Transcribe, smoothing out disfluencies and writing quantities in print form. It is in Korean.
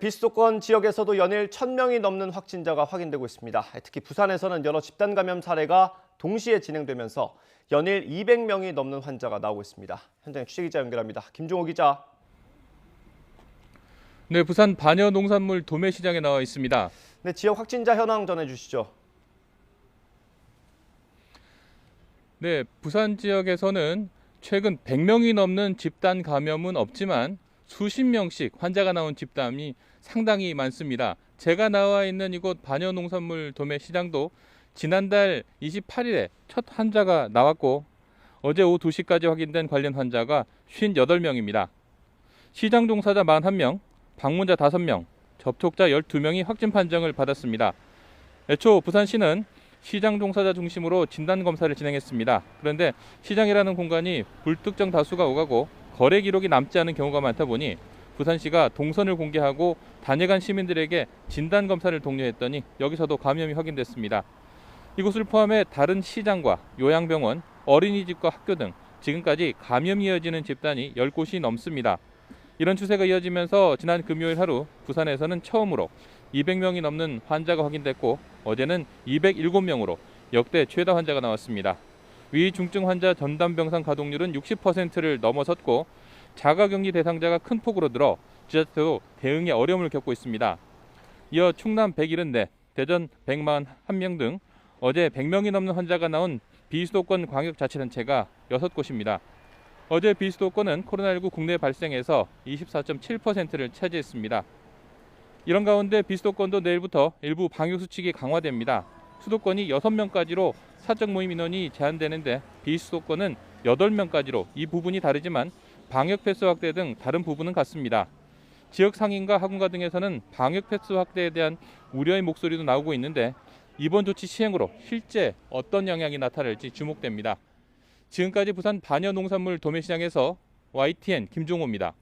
비수도권 지역에서도 연일 1,000명이 넘는 확진자가 확인되고 있습니다. 특히 부산에서는 여러 집단 감염 사례가 동시에 진행되면서 연일 200명이 넘는 환자가 나오고 있습니다. 현장 취재기자 연결합니다. 김종호 기자. 네, 부산 반여 농산물 도매시장에 나와 있습니다. 네, 지역 확진자 현황 전해주시죠. 네, 부산 지역에서는 최근 100명이 넘는 집단 감염은 없지만 수십 명씩 환자가 나온 집단이 상당히 많습니다. 제가 나와 있는 이곳 반여 농산물 도매시장도 지난달 28일에 첫 환자가 나왔고 어제 오후 2시까지 확인된 관련 환자가 58명입니다. 시장 종사자 41명, 방문자 5명, 접촉자 12명이 확진 판정을 받았습니다. 애초 부산시는 시장 종사자 중심으로 진단검사를 진행했습니다. 그런데 시장이라는 공간이 불특정 다수가 오가고 거래 기록이 남지 않은 경우가 많다 보니 부산시가 동선을 공개하고 다녀간 시민들에게 진단검사를 독려했더니 여기서도 감염이 확인됐습니다. 이곳을 포함해 다른 시장과 요양병원, 어린이집과 학교 등 지금까지 감염이 이어지는 집단이 10곳이 넘습니다. 이런 추세가 이어지면서 지난 금요일 하루 부산에서는 처음으로 200명이 넘는 환자가 확인됐고 어제는 207명으로 역대 최다 환자가 나왔습니다. 위중증 환자 전담병상 가동률은 60%를 넘어섰고 자가격리 대상자가 큰 폭으로 늘어 지자체도 대응에 어려움을 겪고 있습니다. 이어 충남 174, 대전 141명 등 어제 100명이 넘는 환자가 나온 비수도권 광역자치단체가 6곳입니다. 어제 비수도권은 코로나19 국내 발생에서 24.7%를 차지했습니다. 이런 가운데 비수도권도 내일부터 일부 방역수칙이 강화됩니다. 수도권이 6명까지로 사적 모임 인원이 제한되는데 비수도권은 8명까지로 이 부분이 다르지만 방역 패스 확대 등 다른 부분은 같습니다. 지역 상인과 학원가 등에서는 방역 패스 확대에 대한 우려의 목소리도 나오고 있는데 이번 조치 시행으로 실제 어떤 영향이 나타날지 주목됩니다. 지금까지 부산 반여 농산물 도매시장에서 YTN 김종호입니다.